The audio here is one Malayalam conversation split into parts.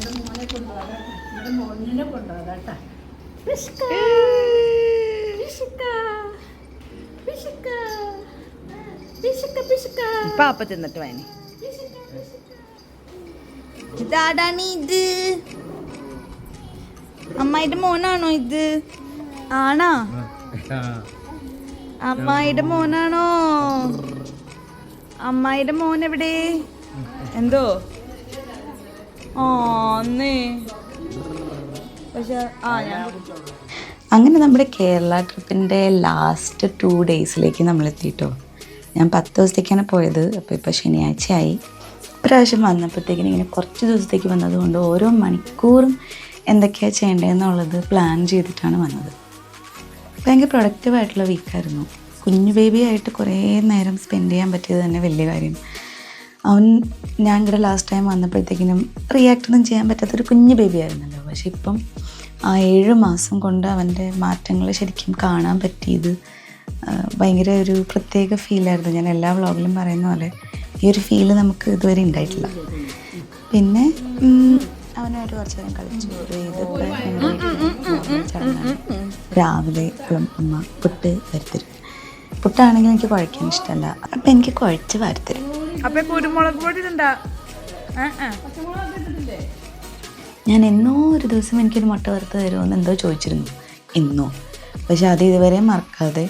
മോനെ കൊണ്ടുപോകാം, ഇവിടെ മോനെ കൊണ്ടുപോകാം കേട്ടോ. പാപ്പ തിന്നിട്ട് വായന. ഇതാടാണ് ഇത്? അമ്മായിയുടെ മോനാണോ ഇത്? ആണോ? അമ്മായിയുടെ മോനാണോ? അമ്മായിയുടെ മോൻ എവിടെ? എന്തോ പക്ഷെ അങ്ങനെ നമ്മുടെ കേരള ട്രിപ്പിൻ്റെ ലാസ്റ്റ് 2 ഡേയ്സിലേക്ക് നമ്മളെത്തിയിട്ടോ. ഞാൻ 10 ദിവസത്തേക്കാണ് പോയത്. അപ്പോൾ ഇപ്പോൾ ശനിയാഴ്ചയായി. ഇപ്രാവശ്യം വന്നപ്പോഴത്തേക്കിനും ഇങ്ങനെ കുറച്ച് ദിവസത്തേക്ക് വന്നതുകൊണ്ട് ഓരോ മണിക്കൂറും എന്തൊക്കെയാണ് ചെയ്യേണ്ടതെന്നുള്ളത് പ്ലാൻ ചെയ്തിട്ടാണ് വന്നത്. ഭയങ്കര പ്രൊഡക്റ്റീവായിട്ടുള്ള വീക്കായിരുന്നു. കുഞ്ഞു ബേബിയായിട്ട് കുറേ നേരം സ്പെൻഡ് ചെയ്യാൻ പറ്റിയത് തന്നെ വലിയ കാര്യം. ഞാൻ ഇവിടെ ലാസ്റ്റ് ടൈം വന്നപ്പോഴത്തേക്കിനും റിയാക്ടൊന്നും ചെയ്യാൻ പറ്റാത്തൊരു കുഞ്ഞു ബേബി ആയിരുന്നല്ലോ. പക്ഷെ ഇപ്പം ആ 7 മാസം കൊണ്ട് അവൻ്റെ മാറ്റങ്ങൾ ശരിക്കും കാണാൻ പറ്റിയത് ഭയങ്കര ഒരു പ്രത്യേക ഫീലായിരുന്നു. ഞാൻ എല്ലാ വ്ളോഗിലും പറയുന്ന പോലെ ഈ ഒരു ഫീല് നമുക്ക് ഇതുവരെ ഉണ്ടായിട്ടില്ല. പിന്നെ അവനായിട്ട് കുറച്ച് നേരം കളിച്ചു. രാവിലെ അമ്മ പുട്ട് വരുത്തരും. പുട്ടാണെങ്കിൽ എനിക്ക് കുഴയ്ക്കാൻ ഇഷ്ടമല്ല. അപ്പം എനിക്ക് കുഴച്ച് വരുത്തരും. കുരുമുളക് പൊടി ഞാൻ എന്നോ ഒരു ദിവസം എനിക്കൊരു മുട്ട വറുത്ത് തരുമെന്ന് എന്തോ ചോദിച്ചിരുന്നു, എന്നോ. പക്ഷെ അത് ഇതുവരെ മറക്കാതെ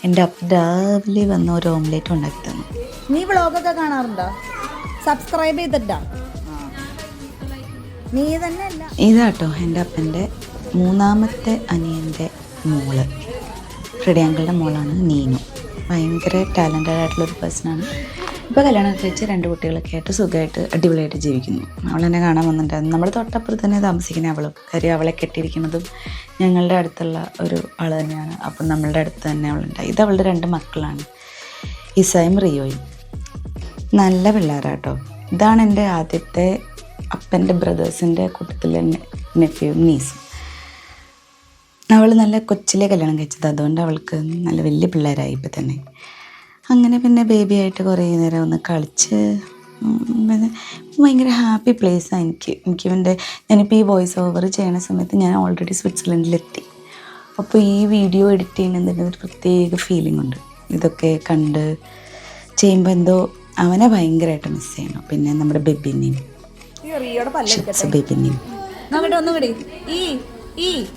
എൻ്റെ അപ്പം രാവിലെ വന്ന ഒരു ഓംലേറ്റ് ഉണ്ടാക്കി തന്നു. നീ വ്ളോഗൊക്കെ കാണാറുണ്ടോ? സബ്സ്ക്രൈബ് ചെയ്തിട്ടാ? നീ തന്നെ അല്ല. ഇതാട്ടോ എൻ്റെ അപ്പൻ്റെ 3ാമത്തെ അനിയൻ്റെ മോള്, ഫ്രെഡി അങ്കിളുടെ മോളാണ് നീനു. ഭയങ്കര ടാലൻറ്റഡ് ആയിട്ടുള്ളൊരു പേഴ്സണാണ്. ഇപ്പോൾ കല്യാണം കഴിച്ച് 2 കുട്ടികളൊക്കെ ആയിട്ട് സുഖമായിട്ട് അടിപൊളിയായിട്ട് ജീവിക്കുന്നു. അവളെന്നെ കാണാൻ വന്നിട്ടുണ്ടായിരുന്നു. നമ്മുടെ തൊട്ടപ്പുറത്ത് തന്നെ താമസിക്കുന്ന അവളും. കാര്യം അവളെ കെട്ടിയിരിക്കുന്നതും ഞങ്ങളുടെ അടുത്തുള്ള ഒരു ആൾ തന്നെയാണ്. അപ്പം നമ്മളുടെ അടുത്ത് തന്നെ അവളുണ്ടായി. ഇത് അവളുടെ 2 മക്കളാണ്, ഇസായും റിയോയും. നല്ല പിള്ളേരാട്ടോ. ഇതാണ് എൻ്റെ ആദ്യത്തെ അപ്പൻ്റെ ബ്രദേഴ്സിൻ്റെ കൂട്ടത്തിലെ നെഫ്യൂവും നീസും. അവൾ നല്ല കൊച്ചിലെ കല്യാണം കഴിച്ചത്, അതുകൊണ്ട് അവൾക്ക് നല്ല വലിയ പിള്ളേരായി ഇപ്പം തന്നെ. അങ്ങനെ പിന്നെ ബേബിയായിട്ട് കുറേ നേരം ഒന്ന് കളിച്ച് പിന്നെ ഭയങ്കര ഹാപ്പി പ്ലേസാണ് ഞാനിപ്പോൾ ഈ വോയിസ് ഓവർ ചെയ്യണ സമയത്ത് ഞാൻ ഓൾറെഡി സ്വിറ്റ്സർലൻഡിലെത്തി. അപ്പോൾ ഈ വീഡിയോ എഡിറ്റ് ചെയ്യുന്നതിന് ഒരു പ്രത്യേക ഫീലിംഗ് ഉണ്ട്. ഇതൊക്കെ കണ്ട് ചെയ്യുമ്പോൾ എന്തോ അവനെ ഭയങ്കരമായിട്ട് മിസ് ചെയ്യണം. പിന്നെ നമ്മുടെ ബേബിനെയും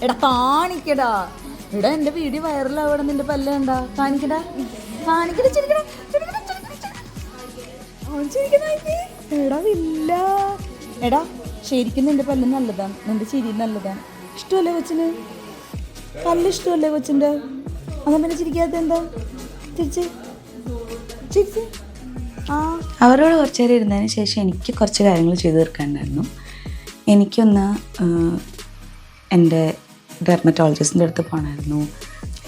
എടാ കാണിക്കടാ, എടാ എൻ്റെ വീഡിയോ വൈറലാവണം. നിന്റെ പല്ല് കണ്ടാ? കാണിക്കടാ, കാണിക്കടാ, എടാ ഇല്ല. എടാ ശരിക്കും നിന്റെ പല്ല് നല്ലതാണ്, നിന്റെ ചിരി നല്ലതാണ്. ഇഷ്ടമല്ലേ കൊച്ചിന്? പല്ല് ഇഷ്ടമല്ലേ കൊച്ചിൻ്റെ? അതാ പിന്നെ ചിരിക്കാത്ത എന്താ? ചിരിച്ച് ചിരിച്ച്. അവരോട് കുറച്ച് നേരം ഇരുന്നതിന് ശേഷം എനിക്ക് കുറച്ച് കാര്യങ്ങൾ ചെയ്തു തീർക്കാനുണ്ടായിരുന്നു. എനിക്കൊന്ന് എൻ്റെ ഡെർമറ്റോളജിസ്റ്റിൻ്റെ അടുത്ത് പോകണമായിരുന്നു.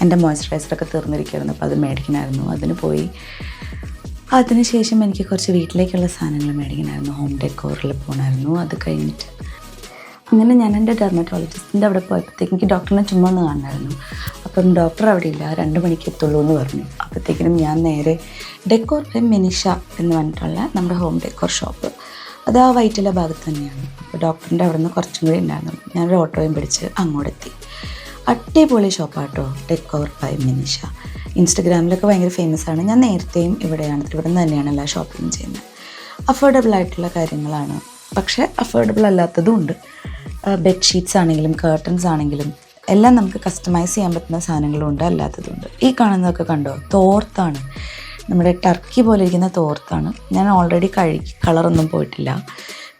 എൻ്റെ മോയ്സ്ചറൈസറൊക്കെ തീർന്നിരിക്കുകയായിരുന്നു. അപ്പോൾ അത് മേടിക്കണമായിരുന്നു. അതിന് പോയി. അതിനുശേഷം എനിക്ക് കുറച്ച് വീട്ടിലേക്കുള്ള സാധനങ്ങൾ മേടിക്കണമായിരുന്നു. ഹോം ഡെക്കോറിൽ പോകണമായിരുന്നു. അത് കഴിഞ്ഞിട്ട് അങ്ങനെ ഞാൻ എൻ്റെ ഡെർമറ്റോളജിസ്റ്റിൻ്റെ അവിടെ പോയപ്പോഴത്തേക്ക് എനിക്ക് ഡോക്ടറിനെ ചുമ്മാ ഒന്ന് കാണണമായിരുന്നു. അപ്പം ഡോക്ടർ അവിടെ ഇല്ല, 2 മണിക്ക് എത്തുള്ളൂ എന്ന് പറഞ്ഞു. അപ്പോഴത്തേക്കിനും ഞാൻ നേരെ ഡെക്കോർ ബൈ മിനിഷ എന്ന് പറഞ്ഞിട്ടുള്ള നമ്മുടെ ഹോം ഡെക്കോർ ഷോപ്പ്, അത് ആ വൈറ്റില ഭാഗത്ത് തന്നെയാണ്. അപ്പോൾ ഡോക്ടറിൻ്റെ അവിടെ നിന്ന് കുറച്ചും കൂടി ഉണ്ടായിരുന്നു. ഞാനൊരു ഓട്ടോയും പിടിച്ച് അങ്ങോട്ടെത്തി. അടിപൊളി ഷോപ്പാട്ടോ ഡെക്കോർ ബൈ മിനിഷ. ഇൻസ്റ്റഗ്രാമിലൊക്കെ ഭയങ്കര ഫേമസ് ആണ്. ഞാൻ നേരത്തെയും ഇവിടെ നിന്ന് തന്നെയാണ് എല്ലാ ഷോപ്പിങ്ങും ചെയ്യുന്നത്. അഫോർഡബിൾ ആയിട്ടുള്ള കാര്യങ്ങളാണ്, പക്ഷേ അഫോർഡബിൾ അല്ലാത്തതും ഉണ്ട്. ബെഡ്ഷീറ്റ്സ് ആണെങ്കിലും കർട്ടൻസ് ആണെങ്കിലും എല്ലാം നമുക്ക് കസ്റ്റമൈസ് ചെയ്യാൻ പറ്റുന്ന സാധനങ്ങളും ഉണ്ട്, അല്ലാത്തതുണ്ട്. ഈ കാണുന്നതൊക്കെ കണ്ടോ? തോർത്താണ്, നമ്മുടെ ടർക്കി പോലെ ഇരിക്കുന്ന തോർത്താണ്. ഞാൻ ഓൾറെഡി കളറൊന്നും പോയിട്ടില്ല.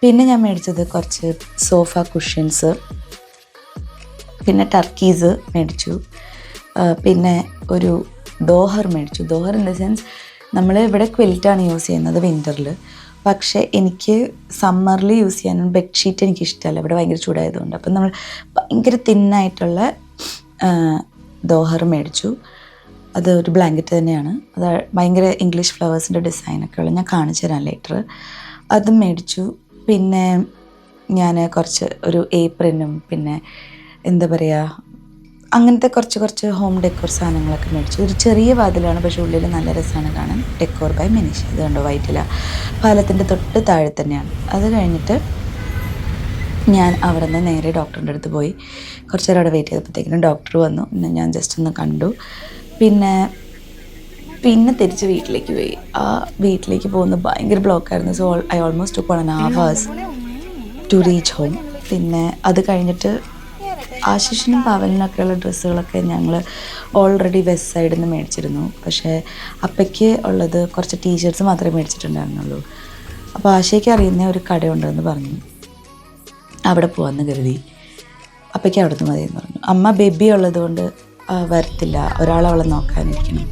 പിന്നെ ഞാൻ മേടിച്ചത് കുറച്ച് സോഫ കുഷ്യൻസ്, പിന്നെ ടർക്കീസ് മേടിച്ചു. പിന്നെ ഒരു ദോഹർ മേടിച്ചു. ദോഹർ ഇൻ ദ സെൻസ് നമ്മൾ ഇവിടെ ക്വിൽറ്റാണ് യൂസ് ചെയ്യുന്നത് വിൻ്ററിൽ. പക്ഷേ എനിക്ക് സമ്മറിൽ യൂസ് ചെയ്യാനും ബെഡ്ഷീറ്റ് എനിക്കിഷ്ടമല്ല, ഇവിടെ ഭയങ്കര ചൂടായതുകൊണ്ട്. അപ്പം നമ്മൾ ഭയങ്കര തിന്നായിട്ടുള്ള ദോഹർ മേടിച്ചു. അത് ഒരു ബ്ലാങ്കറ്റ് തന്നെയാണ്. അത് ഭയങ്കര ഇംഗ്ലീഷ് ഫ്ലവേഴ്സിൻ്റെ ഡിസൈനൊക്കെ ഉള്ള, ഞാൻ കാണിച്ചു തരാം ലേറ്റർ. അതും മേടിച്ചു. പിന്നെ ഞാൻ കുറച്ച് ഒരു ഏപ്രിനും പിന്നെ എന്താ പറയുക അങ്ങനത്തെ കുറച്ച് ഹോം ഡെക്കോർ സാധനങ്ങളൊക്കെ മേടിച്ചു. ഒരു ചെറിയ വാതിലാണ്, പക്ഷേ ഉള്ളിൽ നല്ല രസമാണ് കാണാൻ. Decor by Minisha. ഇത് കണ്ടോ? വൈറ്റില പാലത്തിൻ്റെ തൊട്ട് താഴെ തന്നെയാണ്. അത് കഴിഞ്ഞിട്ട് ഞാൻ അവിടെ നിന്ന് നേരെ ഡോക്ടറിൻ്റെ അടുത്ത് പോയി. കുറച്ച് നേരം അവിടെ വെയിറ്റ് ചെയ്തപ്പോഴത്തേക്കിനും ഡോക്ടർ വന്നു. പിന്നെ ഞാൻ ജസ്റ്റ് ഒന്ന് കണ്ടു. പിന്നെ തിരിച്ച് വീട്ടിലേക്ക് പോയി. ആ വീട്ടിലേക്ക് പോകുന്നത് ഭയങ്കര ബ്ലോക്കായിരുന്നു. So I almost took 1.5 hours to reach home. പിന്നെ അത് കഴിഞ്ഞിട്ട് ആശിഷിനും പവലിനൊക്കെയുള്ള ഡ്രസ്സുകളൊക്കെ ഞങ്ങൾ ഓൾറെഡി വെസ്റ്റ് സൈഡിൽ നിന്ന് മേടിച്ചിരുന്നു. പക്ഷേ അപ്പയ്ക്ക് ഉള്ളത് കുറച്ച് ടീഷർട്ട്സ് മാത്രമേ മേടിച്ചിട്ടുണ്ടായിരുന്നുള്ളൂ. അപ്പോൾ ആശയ്ക്ക് അറിയുന്ന ഒരു കടയുണ്ടെന്ന് പറഞ്ഞു. അവിടെ പോകാമെന്ന് കരുതി. അപ്പയ്ക്ക് അവിടെ നിന്ന് മതിയെന്ന് പറഞ്ഞു. അമ്മ ബേബി ഉള്ളതുകൊണ്ട് വരത്തില്ല, ഒരാൾ അവളെ നോക്കാനിരിക്കണം.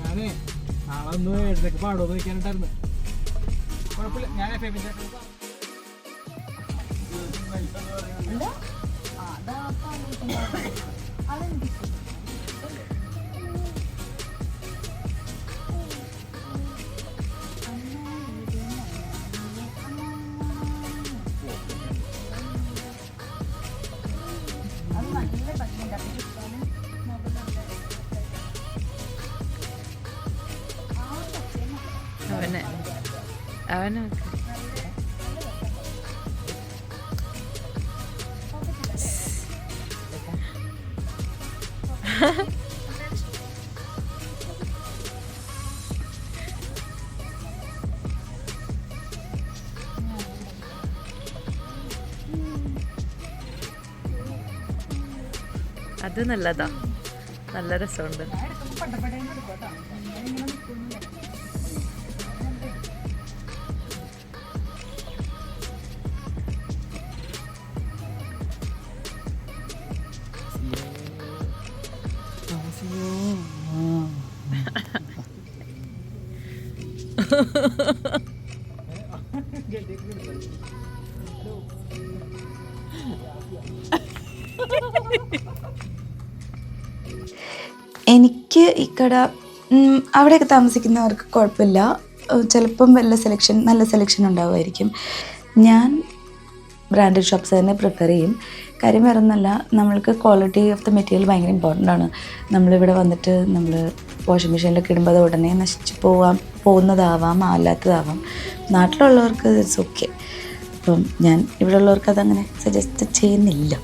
ഞാനേ നാളെ ഒന്ന് എഴുതൊക്കെ പാടുമെന്ന് വയ്ക്കാനിട്ടായിരുന്നു. കുഴപ്പമില്ല, ഞാൻ അവന് അത് നല്ലതാ, നല്ല രസമുണ്ട്. എനിക്ക് ഈ കട അവിടെയൊക്കെ താമസിക്കുന്നവർക്ക് കുഴപ്പമില്ല. ചിലപ്പം നല്ല സെലക്ഷൻ ഉണ്ടാവുമായിരിക്കും. ഞാൻ ബ്രാൻഡഡ് ഷോപ്സ് തന്നെ പ്രിഫർ ചെയ്യും. കാര്യം വേറെ ഒന്നല്ല, നമ്മൾക്ക് ക്വാളിറ്റി ഓഫ് ദ മെറ്റീരിയൽ ഭയങ്കര ഇമ്പോർട്ടൻ്റ് ആണ്. നമ്മളിവിടെ വന്നിട്ട് നമ്മൾ വാഷിംഗ് മെഷീനിലൊക്കെ ഇടുമ്പോൾ അത് ഉടനെ നശിച്ച് പോകുന്നതാവാം, അല്ലാത്തതാവാം. നാട്ടിലുള്ളവർക്ക് ഇറ്റ്സ് ഓക്കെ. അപ്പം ഞാൻ ഇവിടെ ഉള്ളവർക്ക് അതങ്ങനെ സജസ്റ്റ് ചെയ്യുന്നില്ല.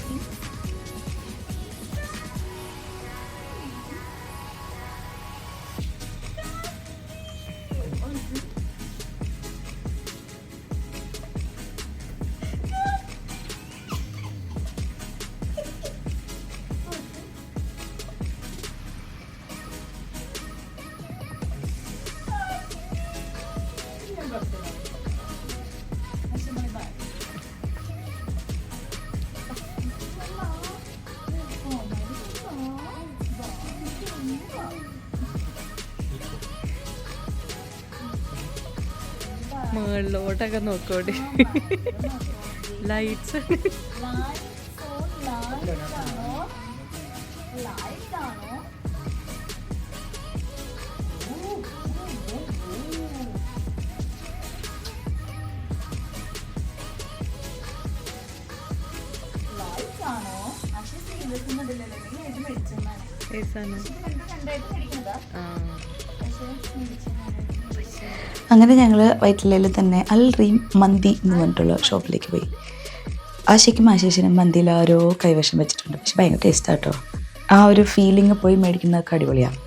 മുകളിലോട്ടൊക്കെ നോക്കോട്ടെ, ലൈറ്റ്സ്. അങ്ങനെ ഞങ്ങൾ വൈറ്റിലയിൽ തന്നെ അൽ റീം മന്തി എന്ന് പറഞ്ഞിട്ടുള്ള ഷോപ്പിലേക്ക് പോയി. ആശയ്ക്കും ആശേഷിനും മന്തിയിൽ ആരോ കൈവശം വെച്ചിട്ടുണ്ട്. പക്ഷെ ഭയങ്കര ടേസ്റ്റാണ് കേട്ടോ. ആ ഒരു ഫീലിംഗ് പോയി മേടിക്കുന്നതൊക്കെ അടിപൊളിയാണ്.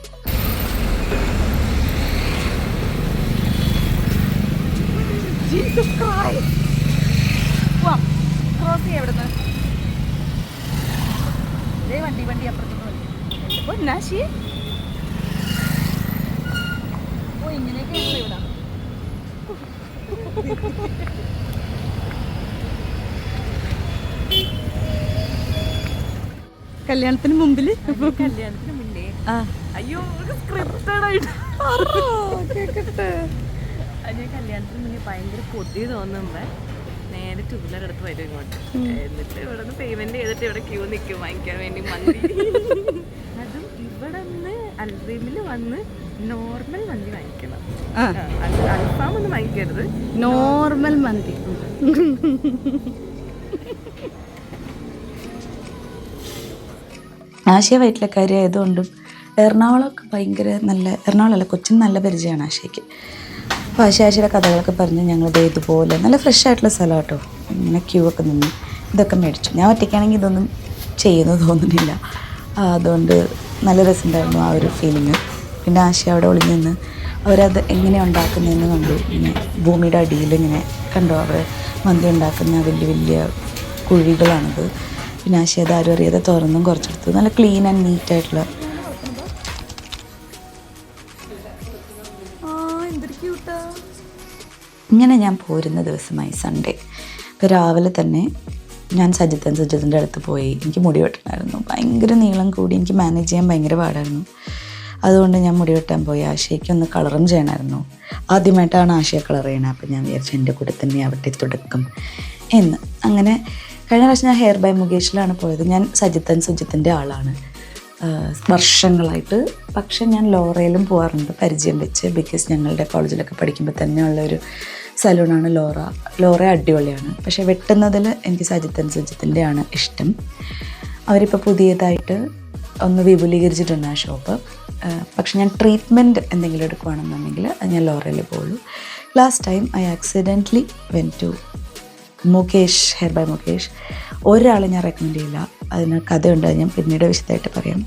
വണ്ടി അപ്പുറത്തേക്ക് ഇങ്ങനെയൊക്കെയാണല്ലോ ഇവിടെ. കല്യാണത്തിന് മുമ്പേ അയ്യോ സ്ക്രിപ്റ്റഡ് ആയിട്ട് ഞാൻ കല്യാണത്തിന് മുന്നേ ഭയങ്കര കൊതി തോന്നുമ്പോ നേരെ ടൂ വീലർ എടുത്ത് വരും ഇങ്ങോട്ട്. എന്നിട്ട് ഇവിടെ നിന്ന് പേയ്മെന്റ് ചെയ്തിട്ട് ഇവിടെ ക്യൂ നിൽക്കും വാങ്ങിക്കാൻ വേണ്ടി മന്തി. അതും ഐസ്ക്രീമിൽ വന്ന് നോർമൽ മന്തി വാങ്ങിക്കണം. അൽഫാം ഒന്നും വാങ്ങിക്കരുത്, നോർമൽ മന്തി. ആശയ വയറ്റിലക്കാരി ആയതുകൊണ്ടും എറണാകുളമൊക്കെ ഭയങ്കര നല്ല, എറണാകുളമല്ല കൊച്ചിൻ നല്ല പരിചയമാണ് ആശയ്ക്ക്. അപ്പോൾ ആശയുടെ കഥകളൊക്കെ പറഞ്ഞ് ഞങ്ങളിത് ഇതുപോലെ നല്ല ഫ്രഷ് ആയിട്ടുള്ള സ്ഥലം കേട്ടോ. ഇങ്ങനെ ക്യൂ ഒക്കെ നിന്ന് ഇതൊക്കെ മേടിച്ചു. ഞാൻ ഒറ്റയ്ക്കാണെങ്കിൽ ഇതൊന്നും ചെയ്യുന്നു തോന്നുന്നില്ല. അതുകൊണ്ട് നല്ല രസമുണ്ടായിരുന്നു ആ ഒരു ഫീലിങ്. പിന്നെ ആശയ അവിടെ ഒളിഞ്ഞ് നിന്ന് അവരത് എങ്ങനെയാണ് ഉണ്ടാക്കുന്നതെന്ന് കണ്ടു. ഇങ്ങനെ ഭൂമിയുടെ അടിയിൽ ഇങ്ങനെ കണ്ടു അവർ മന്തി ഉണ്ടാക്കുന്ന വലിയ വലിയ കുഴികളാണത്. പിന്നെ ആശയ അത് ആരും അറിയാതെ തുറന്നും കുറച്ചെടുത്തു. നല്ല ക്ലീൻ ആൻഡ് നീറ്റായിട്ടുള്ള. ഇങ്ങനെ ഞാൻ പോരുന്ന ദിവസമായി സൺഡേ. ഇപ്പോൾ രാവിലെ തന്നെ ഞാൻ സജിത്തിൻ്റെ അടുത്ത് പോയി. എനിക്ക് മുടി വെട്ടണമായിരുന്നു, ഭയങ്കര നീളം കൂടി എനിക്ക് മാനേജ് ചെയ്യാൻ ഭയങ്കര പാടായിരുന്നു. അതുകൊണ്ട് ഞാൻ മുടി വെട്ടാൻ പോയി. ആശയ്ക്ക് ഒന്ന് കളറും ചെയ്യണമായിരുന്നു. ആദ്യമായിട്ടാണ് ആശയെ കളർ ചെയ്യണത്. അപ്പം ഞാൻ വിചാരിച്ചു എൻ്റെ കൂടെ തന്നെ അവിടെ തുടക്കം എന്ന്. അങ്ങനെ കഴിഞ്ഞ പ്രാവശ്യം ഞാൻ ഹെയർ ബൈ മുകേഷിലാണ് പോയത്. ഞാൻ സുജിത്തിൻ്റെ ആളാണ് വർഷങ്ങളായിട്ട്. പക്ഷെ ഞാൻ ലോറയിലും പോകാറുണ്ട് പരിചയം വെച്ച്. ബിക്കോസ് ഞങ്ങളുടെ കോളേജിലൊക്കെ പഠിക്കുമ്പോൾ തന്നെ ഉള്ളൊരു സലൂണാണ് ലോറ. ലോറ അടിപൊളിയാണ്. പക്ഷേ വെട്ടുന്നതിൽ എനിക്ക് സുജിത്തിൻ്റെ ആണ് ഇഷ്ടം. അവരിപ്പോൾ പുതിയതായിട്ട് ഒന്ന് വിപുലീകരിച്ചിട്ടുണ്ട് ആ ഷോപ്പ്. പക്ഷെ ഞാൻ ട്രീറ്റ്മെൻറ്റ് എന്തെങ്കിലും എടുക്കുകയാണെന്നുണ്ടെങ്കിൽ അത് ഞാൻ ലോറയിൽ പോകുള്ളൂ. Last time I accidentally went to Mukesh, hair by Mukesh. ഒരാളെ ഞാൻ റെക്കമെൻഡ് ചെയ്യില്ല. അതിന് കഥയുണ്ട്, ഞാൻ പിന്നീട് വിശദമായിട്ട് പറയാം.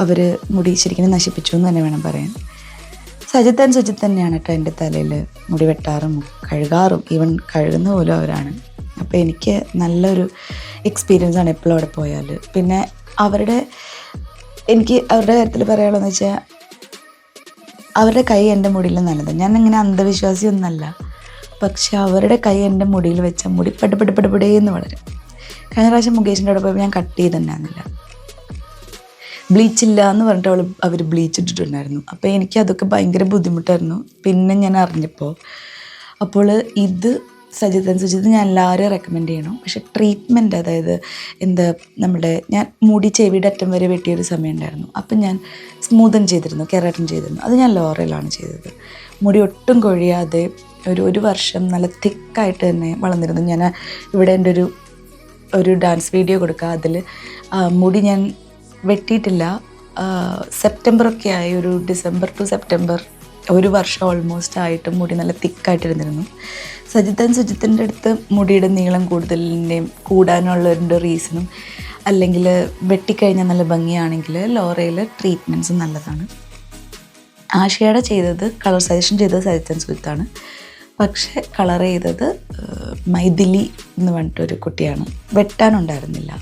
അവർ മുടി ശരിക്കും നശിപ്പിച്ചു എന്ന് തന്നെ വേണം പറയാൻ. സുജിത്ത് തന്നെയാണ് കേട്ടോ എൻ്റെ തലയിൽ മുടി വെട്ടാറും കഴുകാറും. ഈവൻ കഴുകുന്ന പോലും അവരാണ്. അപ്പോൾ എനിക്ക് നല്ലൊരു എക്സ്പീരിയൻസ് ആണ് എപ്പോഴും അവിടെ പോയാൽ. പിന്നെ എനിക്ക് അവരുടെ കാര്യത്തിൽ പറയാനുള്ളതെന്ന് വെച്ചാൽ അവരുടെ കൈ എൻ്റെ മുടിയിൽ നല്ലത്. ഞാനിങ്ങനെ അന്ധവിശ്വാസിയൊന്നല്ല, പക്ഷെ അവരുടെ കൈ എൻ്റെ മുടിയിൽ വെച്ച മുടി പെടപെടേന്ന് വളരും. കഴിഞ്ഞ പ്രാവശ്യം മുകേഷിൻ്റെ അവിടെ പോയപ്പോൾ ഞാൻ കട്ട് ചെയ്തിട്ടുണ്ടായിരുന്നില്ല. ബ്ലീച്ചില്ല എന്ന് പറഞ്ഞിട്ട് അവർ ബ്ലീച്ച് ഇട്ടിട്ടുണ്ടായിരുന്നു. അപ്പോൾ എനിക്ക് അതൊക്കെ ഭയങ്കര ബുദ്ധിമുട്ടായിരുന്നു. പിന്നെ ഞാൻ അറിഞ്ഞപ്പോൾ അപ്പോൾ ഇത് സുജിത്ത് ഞാൻ എല്ലാവരും റെക്കമെൻഡ് ചെയ്യണം. പക്ഷേ ട്രീറ്റ്മെൻറ്റ്, അതായത് ഞാൻ മുടി ചെവിയുടെ അറ്റം വരെ വെട്ടിയൊരു സമയം ഉണ്ടായിരുന്നു. അപ്പം ഞാൻ സ്മൂതൻ ചെയ്തിരുന്നു, കെരാറ്റിൻ ചെയ്തിരുന്നു. അത് ഞാൻ ലോറയിലാണ് ചെയ്തത്. മുടി ഒട്ടും കൊഴിയാതെ ഒരു വർഷം നല്ല തിക്കായിട്ട് തന്നെ വളർന്നിരുന്നു. ഞാൻ ഇവിടെ എൻ്റെ ഒരു ഡാൻസ് വീഡിയോ കൊടുക്കുക. അതിൽ മുടി ഞാൻ വെട്ടിയിട്ടില്ല. സെപ്റ്റംബറൊക്കെ ആയി, ഒരു ഡിസംബർ ടു സെപ്റ്റംബർ, ഒരു വർഷം ഓൾമോസ്റ്റ് ആയിട്ട് മുടി നല്ല തിക്കായിട്ടിരുന്നിരുന്നു. സുജിത്തിൻ്റെ അടുത്ത് മുടിയുടെ നീളം കൂടാനുള്ളൊരു റീസണും, അല്ലെങ്കിൽ വെട്ടിക്കഴിഞ്ഞാൽ നല്ല ഭംഗിയാണെങ്കിൽ ലോറയിൽ ട്രീറ്റ്മെൻറ്റ്സ് നല്ലതാണ്. ആശയുടെ ചെയ്തത്, കളർ സജഷൻ ചെയ്തത് സുജിത്താണ്. പക്ഷേ കളർ ചെയ്തത് മൈഥിലി എന്ന് പറഞ്ഞിട്ടൊരു കുട്ടിയാണ്. വെട്ടാനുണ്ടായിരുന്നില്ല.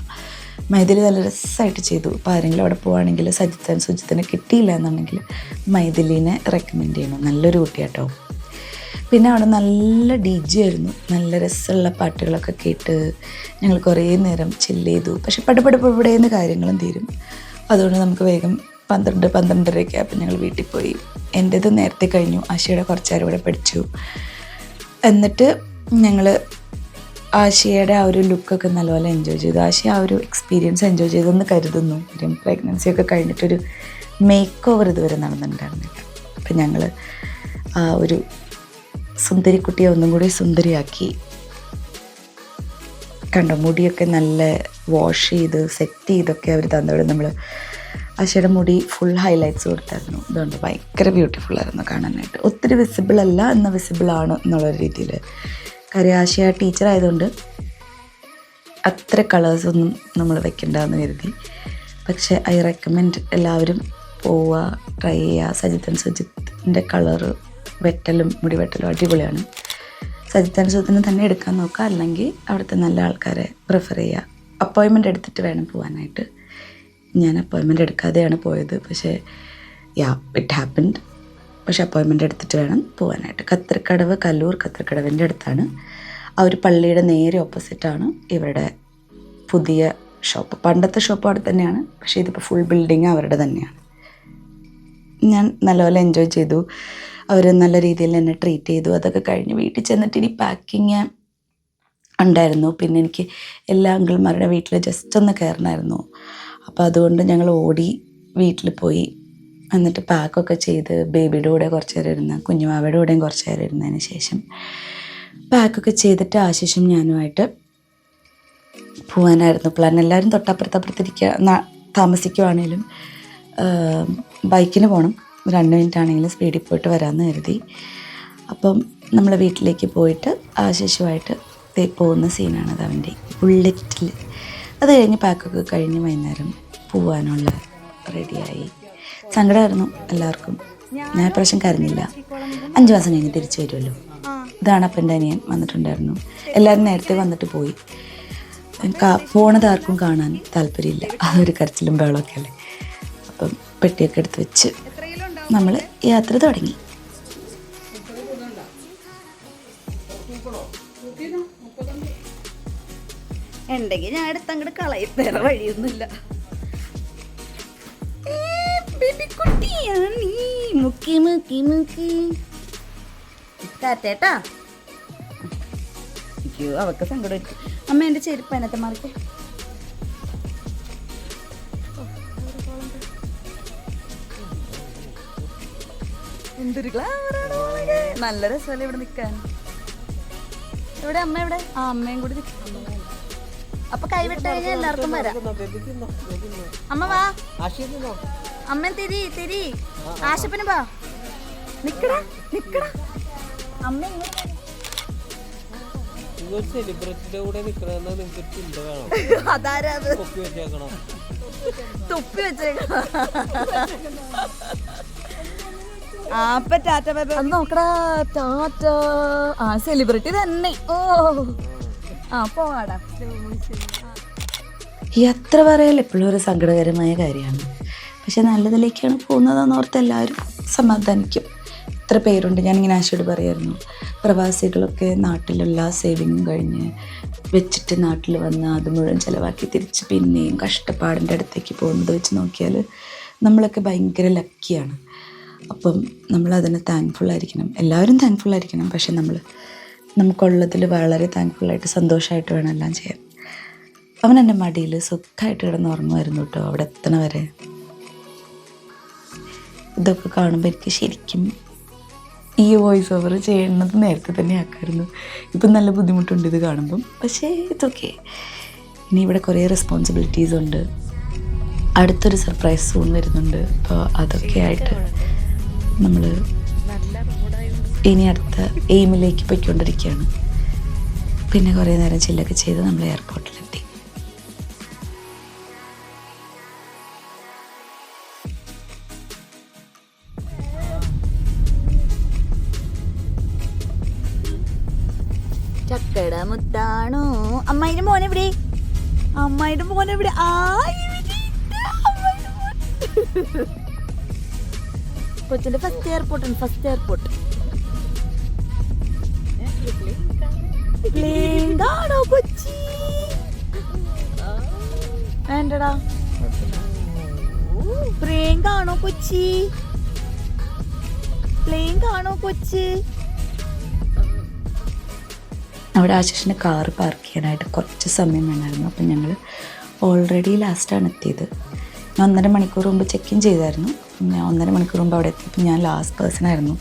മൈഥിലി നല്ല രസമായിട്ട് ചെയ്തു. അപ്പോൾ ആരെങ്കിലും അവിടെ പോവുകയാണെങ്കിൽ സുജിത്തിനെ കിട്ടിയില്ല എന്നുണ്ടെങ്കിൽ മൈഥിലിനെ റെക്കമെൻഡ് ചെയ്യണം. നല്ലൊരു കുട്ടിയാട്ടോ. പിന്നെ അവിടെ നല്ല DJ ആയിരുന്നു. നല്ല രസമുള്ള പാട്ടുകളൊക്കെ കേട്ട് ഞങ്ങൾ കുറേ നേരം ചില്ല് ചെയ്തു. പക്ഷെ പടപടപടേന്ന് കാര്യങ്ങളും തീരും. അതുകൊണ്ട് നമുക്ക് വേഗം 12-12:30 ആയപ്പോൾ ഞങ്ങൾ വീട്ടിൽ പോയി. എൻ്റേത് നേരത്തെ കഴിഞ്ഞു. ആശയുടെ കുറച്ച് നേരം ഇവിടെ പഠിച്ചു. എന്നിട്ട് ഞങ്ങൾ ആശയുടെ ആ ഒരു ലുക്കൊക്കെ നല്ലപോലെ എൻജോയ് ചെയ്തു. ആശയ ആ ഒരു എക്സ്പീരിയൻസ് എൻജോയ് ചെയ്തെന്ന് കരുതുന്നു. പ്രഗ്നൻസി ഒക്കെ കഴിഞ്ഞിട്ടൊരു മേക്ക് ഓവർ ഇതുവരെ നടന്നിട്ടുണ്ടായിരുന്നില്ല. അപ്പം ഞങ്ങൾ ആ ഒരു സുന്ദരിക്കുട്ടിയെ ഒന്നും കൂടി സുന്ദരിയാക്കി. കണ്ടോ, മുടിയൊക്കെ നല്ല വാഷ് ചെയ്ത് സെറ്റ് ചെയ്തൊക്കെ അവർ തന്നവിടെ. നമ്മൾ ആശയുടെ മുടി ഫുൾ ഹൈലൈറ്റ്സ് കൊടുത്തായിരുന്നു. അതുകൊണ്ട് ഭയങ്കര ബ്യൂട്ടിഫുള്ളായിരുന്നു കാണാനായിട്ട്. ഒത്തിരി വിസിബിൾ അല്ല, എന്നാൽ വിസിബിളാണ് എന്നുള്ളൊരു രീതിയിൽ. കാര്യം ആശയ ടീച്ചർ ആയതുകൊണ്ട് അത്ര കളേഴ്സൊന്നും നമ്മൾ വെക്കണ്ടെന്ന് കരുതി. പക്ഷേ ഐ റെക്കമെൻഡ് എല്ലാവരും പോവുക, ട്രൈ ചെയ്യുക. സുജിത്തിൻ്റെ കളറ് വെട്ടലും മുടി വെട്ടലും അടിപൊളിയാണ്. സുജിത്തിനെ തന്നെ എടുക്കാൻ നോക്കുക, അല്ലെങ്കിൽ അവിടുത്തെ നല്ല ആൾക്കാരെ പ്രിഫർ ചെയ്യുക. അപ്പോയിൻമെൻ്റ് എടുത്തിട്ട് വേണം പോകാനായിട്ട്. ഞാൻ അപ്പോയിൻമെൻ്റ് എടുക്കാതെയാണ് പോയത്. പക്ഷേ ഇറ്റ് ഹാപ്പൻഡ്. പക്ഷെ അപ്പോയിൻമെൻ്റ് എടുത്തിട്ട് വേണം പോകാനായിട്ട്. കല്ലൂർ കത്തർക്കടവിൻ്റെ അടുത്താണ്. ആ ഒരു പള്ളിയുടെ നേരെ ഓപ്പോസിറ്റാണ് ഇവരുടെ പുതിയ ഷോപ്പ്. പണ്ടത്തെ ഷോപ്പ് അവിടെ തന്നെയാണ്, പക്ഷേ ഇതിപ്പോൾ ഫുൾ ബിൽഡിങ് അവരുടെ തന്നെയാണ്. ഞാൻ നല്ലപോലെ എൻജോയ് ചെയ്തു. അവർ നല്ല രീതിയിൽ എന്നെ ട്രീറ്റ് ചെയ്തു. അതൊക്കെ കഴിഞ്ഞ് വീട്ടിൽ ചെന്നിട്ട് ഇനി പാക്കിങ് ഉണ്ടായിരുന്നു. പിന്നെ എനിക്ക് എല്ലാ അങ്കിൾമാരുടെ വീട്ടിൽ ജസ്റ്റ് ഒന്ന് കയറണമായിരുന്നു. അപ്പോൾ അതുകൊണ്ട് ഞങ്ങൾ ഓടി വീട്ടിൽ പോയി. എന്നിട്ട് പാക്കൊക്കെ ചെയ്ത് ബേബിയുടെ കൂടെ കുറച്ച് നേരം ഇരുന്ന് കുഞ്ഞുമാവയുടെ കൂടെയും കുറച്ച് നേരം ഇരുന്നതിന് ശേഷം പാക്കൊക്കെ ചെയ്തിട്ട് ആശിഷും ഞാനുമായിട്ട് പോകാനായിരുന്നു പ്ലാൻ. എല്ലാവരും തൊട്ടപ്പുറത്തപ്പുറത്തിരിക്കുക താമസിക്കുവാണേലും ബൈക്കിന് പോകണം, 2 മിനിറ്റ് ആണെങ്കിലും സ്പീഡിൽ പോയിട്ട് വരാമെന്ന് കരുതി. അപ്പം നമ്മൾ വീട്ടിലേക്ക് പോയിട്ട് ആശിഷുമായിട്ട് പോകുന്ന സീനാണത് അവൻ്റെ ബുള്ളറ്റിൽ. അത് കഴിഞ്ഞ് പാക്കൊക്കെ കഴിഞ്ഞ് വൈകുന്നേരം പോവാനുള്ള റെഡിയായി. സങ്കടമായിരുന്നു എല്ലാവർക്കും. ഞാൻ പ്രാവശ്യം കരഞ്ഞില്ല. 5 മാസം കഴിഞ്ഞ് തിരിച്ചു വരുമല്ലോ. ഇതാണ് അപ്പൻ്റെ അനിയൻ വന്നിട്ടുണ്ടായിരുന്നു. എല്ലാവരും നേരത്തെ വന്നിട്ട് പോയി. പോണത് ആർക്കും കാണാൻ താല്പര്യമില്ല. അതൊരു കരച്ചിലും ബഹളമൊക്കെ അല്ലേ. അപ്പം പെട്ടിയൊക്കെ എടുത്ത് വെച്ച് നമ്മൾ യാത്ര തുടങ്ങി. ഉണ്ടെങ്കിൽ ഞാൻ അടുത്ത് അങ്ങോട്ട് കളയും, വേറെ വഴിയൊന്നുമില്ല. കാറ്റേട്ടാ, അയ്യോ അവക്ക് സങ്കടം. അമ്മ എൻ്റെ ചെരുപ്പ് അതിനകത്ത് മാർക്ക്. എന്തൊരു ഗ്ലാമറാണ്. നല്ല രസമല്ലേ ഇവിടെ നിൽക്കാൻ. എവിടെ അമ്മ? എവിടെ? ആ അമ്മയും കൂടി അപ്പൊ കൈവിട്ട് കഴിഞ്ഞാൽ എല്ലാവർക്കും വരാം. അമ്മ വാ, അമ്മ തിരി ആശപ്പന് വാ. നിക്കടാ നിക്കടാ അമ്മ. അതാരാ തൊപ്പി വെച്ചേക്കണം. അപ്പൊ ടാറ്റ ബൈ ബൈ. നോക്കടാ ടാറ്റ. ആ സെലിബ്രിറ്റി തന്നെ. ഓ ആ പോവാടാ. യാത്ര പറയൽ എപ്പോഴും ഒരു സങ്കടകരമായ കാര്യമാണ്. പക്ഷെ നല്ലതിലേക്കാണ് പോകുന്നതെന്ന് ഓർത്ത് എല്ലാവരും സമാധാനിക്കും. ഇത്ര പേരുണ്ട്. ഞാനിങ്ങനെ ആശയോട് പറയായിരുന്നു, പ്രവാസികളൊക്കെ നാട്ടിലുള്ള സേവിങ്ങും കഴിഞ്ഞ് വെച്ചിട്ട് നാട്ടിൽ വന്ന് അത് മുഴുവൻ ചിലവാക്കി തിരിച്ച് പിന്നെയും കഷ്ടപ്പാടിൻ്റെ അടുത്തേക്ക് പോകുന്നത് വെച്ച് നോക്കിയാൽ നമ്മളൊക്കെ ഭയങ്കര ലക്കിയാണ്. അപ്പം നമ്മളതിന് താങ്ക്ഫുള്ളായിരിക്കണം. എല്ലാവരും താങ്ക്ഫുള്ളായിരിക്കണം. പക്ഷെ നമുക്കുള്ളതിൽ വളരെ താങ്ക്ഫുള്ളായിട്ട് സന്തോഷമായിട്ട് വേണം എല്ലാം ചെയ്യാൻ. അവൻ എൻ്റെ മടിയിൽ സുഖമായിട്ട് കിടന്ന് ഉറങ്ങുമായിരുന്നു കേട്ടോ അവിടെ എത്തണ വരെ. ഇതൊക്കെ കാണുമ്പോൾ എനിക്ക് ശരിക്കും ഈ വോയിസ് ഓവർ ചെയ്യുന്നത് നേരത്തെ തന്നെ ആക്കായിരുന്നു. ഇപ്പം നല്ല ബുദ്ധിമുട്ടുണ്ട് ഇത് കാണുമ്പം. പക്ഷേ ഇതൊക്കെ ഇനി ഇവിടെ കുറേ റെസ്പോൺസിബിലിറ്റീസ് ഉണ്ട്. അടുത്തൊരു സർപ്രൈസ് സൂൺ വരുന്നുണ്ട്. അപ്പോൾ അതൊക്കെ ആയിട്ട് നമ്മൾ ഇനി അടുത്ത എയിമിലേക്ക് പോയിക്കൊണ്ടിരിക്കുകയാണ്. പിന്നെ കുറേ നേരം ചില്ലൊക്കെ ചെയ്ത് നമ്മൾ എയർപോർട്ടിലെത്തി. ചക്കട മുത്താണോ അമ്മായിന്റെ മോനെവിടെ? അമ്മായിന്റെ മോനെവിടെ? കൊച്ചിന്റെ ഫസ്റ്റ് എയർപോർട്ടാണ്. ഫസ്റ്റ് എയർപോർട്ട് പ്ലേങ്കാണോ കൊച്ചി? വേണ്ടടാ പ്ലേങ്കാണോ കൊച്ചി? പ്ലേങ്കാണോ കൊച്ചി? അവിടെ ആശിഷിന് കാറ് പാർക്ക് ചെയ്യാനായിട്ട് കുറച്ച് സമയം വേണമായിരുന്നു. അപ്പം ഞങ്ങൾ ഓൾറെഡി ലാസ്റ്റാണ് എത്തിയത്. ഞാൻ 1.5 മണിക്കൂർ മുമ്പ് ചെക്ക് ഇൻ ചെയ്തായിരുന്നു. ഞാൻ 1.5 മണിക്കൂർ മുമ്പ് അവിടെ എത്തിയപ്പോൾ ഞാൻ ലാസ്റ്റ് പേഴ്സണായിരുന്നു.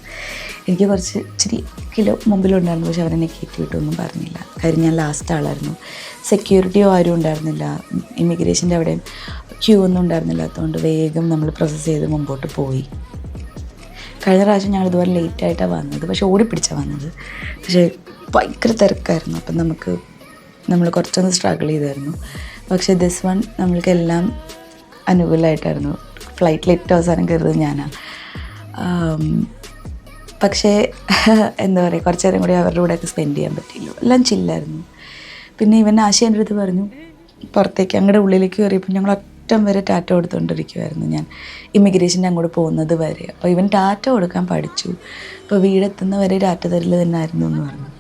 എനിക്ക് കുറച്ച് ഇച്ചിരി കിലോ മുമ്പിലുണ്ടായിരുന്നു. പക്ഷെ അവരെന്നെ കയറ്റി വിട്ടൊന്നും പറഞ്ഞില്ല. കാര്യം ഞാൻ ലാസ്റ്റ് ആളായിരുന്നു. സെക്യൂരിറ്റിയോ ആരും ഉണ്ടായിരുന്നില്ല. ഇമിഗ്രേഷൻ്റെ അവിടെയും ക്യൂ ഒന്നും ഉണ്ടായിരുന്നില്ലാത്തതുകൊണ്ട് വേഗം നമ്മൾ പ്രോസസ്സ് ചെയ്ത് മുമ്പോട്ട് പോയി. കഴിഞ്ഞ പ്രാവശ്യം ഞങ്ങൾ ഇതുപോലെ ലേറ്റായിട്ടാണ് വന്നത്. പക്ഷെ ഓടിപ്പിടിച്ചാണ് വന്നത്. പക്ഷേ ഭയങ്കര തിരക്കായിരുന്നു. അപ്പം നമ്മൾ കുറച്ചൊന്ന് സ്ട്രഗിൾ ചെയ്തായിരുന്നു. പക്ഷേ ദിസ് വൺ നമ്മൾക്കെല്ലാം അനുകൂലമായിട്ടായിരുന്നു. ഫ്ലൈറ്റിൽ ഏറ്റവും അവസാനം കയറുന്നത് ഞാനാണ്. പക്ഷേ എന്താ പറയുക, കുറച്ച് നേരം കൂടി അവരുടെ കൂടെയൊക്കെ സ്പെൻഡ് ചെയ്യാൻ പറ്റിയില്ല. എല്ലാം ചില്ലായിരുന്നു. പിന്നെ ഇവൻ ആശയൻ്റെ അടുത്ത് പറഞ്ഞു പുറത്തേക്ക് അങ്ങോട്ട് ഉള്ളിലേക്ക് കയറിയപ്പോൾ ഞങ്ങൾ അറ്റം വരെ ടാറ്റ കൊടുത്തുകൊണ്ടിരിക്കുമായിരുന്നു ഞാൻ ഇമിഗ്രേഷൻ്റെ അങ്ങോട്ട് പോകുന്നത് വരെ. അപ്പോൾ ഇവൻ ടാറ്റ കൊടുക്കാൻ പഠിച്ചു. അപ്പോൾ വീടെത്തുന്ന വരെ ടാറ്റ തരൽ തന്നെ ആയിരുന്നു എന്ന് പറഞ്ഞു.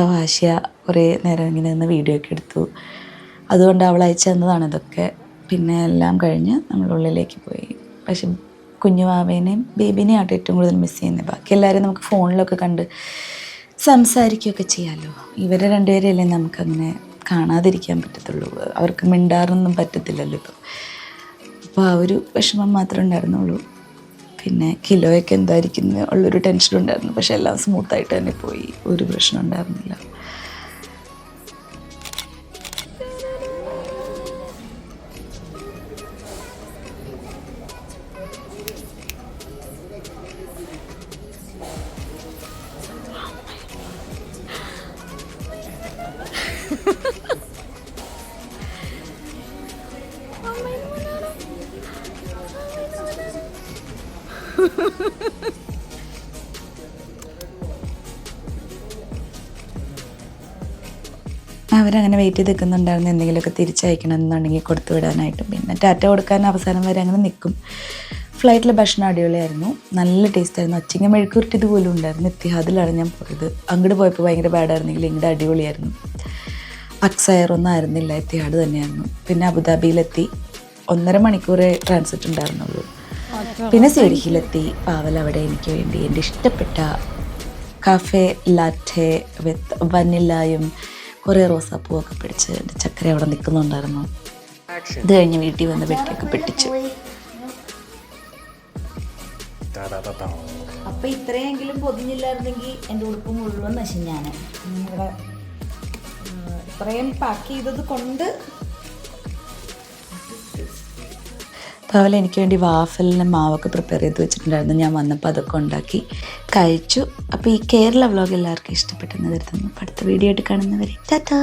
അപ്പോൾ ആശയ കുറേ നേരം ഇങ്ങനെ നിന്ന് വീഡിയോ ഒക്കെ എടുത്തു. അതുകൊണ്ട് അവൾ അയച്ചു തന്നതാണ് ഇതൊക്കെ. പിന്നെ എല്ലാം കഴിഞ്ഞ് നമ്മൾ ഉള്ളിലേക്ക് പോയി. പക്ഷെ കുഞ്ഞുവാവേനെയും ബേബിനെയും ആയിട്ട് ഏറ്റവും കൂടുതൽ മിസ് ചെയ്യുന്നത്. ബാക്കി എല്ലാവരും നമുക്ക് ഫോണിലൊക്കെ കണ്ട് സംസാരിക്കുകയൊക്കെ ചെയ്യാമല്ലോ. ഇവരെ രണ്ടുപേരെയല്ലേ നമുക്കങ്ങനെ കാണാതിരിക്കാൻ പറ്റത്തുള്ളൂ. അവർക്ക് മിണ്ടാറൊന്നും പറ്റത്തില്ലല്ലോ ഇപ്പോൾ. അപ്പോൾ ആ ഒരു വിഷമം മാത്രമേ ഉണ്ടായിരുന്നുള്ളൂ. പിന്നെ കിലോയൊക്കെ എന്തായിരിക്കും ഉള്ളൊരു ടെൻഷൻ ഉണ്ടായിരുന്നു. പക്ഷെ എല്ലാം സ്മൂത്തായിട്ട് തന്നെ പോയി, ഒരു പ്രശ്നം ഉണ്ടായിരുന്നില്ല. അവരങ്ങനെ വെയിറ്റ് ചെയ്ത് നിൽക്കുന്നുണ്ടായിരുന്നു എന്തെങ്കിലുമൊക്കെ തിരിച്ചയക്കണം എന്നുണ്ടെങ്കിൽ കൊടുത്തു വിടാനായിട്ട്. പിന്നെ ടാറ്റ കൊടുക്കാൻ അവസാനം വരെ അങ്ങനെ നിൽക്കും. ഫ്ലൈറ്റിലെ ഭക്ഷണം അടിപൊളിയായിരുന്നു, നല്ല ടേസ്റ്റായിരുന്നു. അച്ചിങ്ങ മെഴുക്കുരുട്ടിയത് പോലും ഉണ്ടായിരുന്നു. ഇത്തിഹാദിലാണ് ഞാൻ പോയത്. അങ്ങോട്ട് പോയപ്പോൾ ഭയങ്കര ബാഡായിരുന്നെങ്കിൽ ഇങ്ങോട്ട് അടിപൊളിയായിരുന്നു. അക്സയറൊന്നും ആയിരുന്നില്ല, ഇത്തിഹാദ് തന്നെയായിരുന്നു. പിന്നെ അബുദാബിയിലെത്തി, 1.5 മണിക്കൂറേ ട്രാൻസിറ്റ് ഉണ്ടായിരുന്നുള്ളൂ. പിന്നെ സൂരിഹിലെത്തി. പാവൽ അവിടെ എനിക്ക് വേണ്ടി എൻ്റെ ഇഷ്ടപ്പെട്ട കാഫേ ലാറ്റെ വിത്ത് വനിലയും കുറേ റോസാപ്പൂവൊക്കെ പിടിച്ച് എൻ്റെ ചക്കര അവിടെ നിൽക്കുന്നുണ്ടായിരുന്നു. ഇത് കഴിഞ്ഞ് വീട്ടിൽ വന്ന് വെട്ടിയൊക്കെ പെട്ടിച്ചു. അപ്പം ഇത്രയെങ്കിലും പൊതിഞ്ഞില്ലായിരുന്നെങ്കിൽ എൻ്റെ ഉടുപ്പ് മുഴുവൻ നശിഞ്ഞാണ്. ഇവിടെ ഇത്രയും പാക്ക് ചെയ്തത് കൊണ്ട്. അതുപോലെ എനിക്ക് വേണ്ടി വാഫലിന് മാവൊക്കെ പ്രിപ്പയർ ചെയ്ത് വെച്ചിട്ടുണ്ടായിരുന്നു. ഞാൻ വന്നപ്പോൾ അതൊക്കെ ഉണ്ടാക്കി കഴിച്ചു. അപ്പോൾ ഈ കേരള വ്ളോഗ് എല്ലാവർക്കും ഇഷ്ടപ്പെട്ടെന്ന് കരുതുന്നു. അടുത്ത വീഡിയോ ആയിട്ട് കാണുന്നവരെ ടാറ്റാ.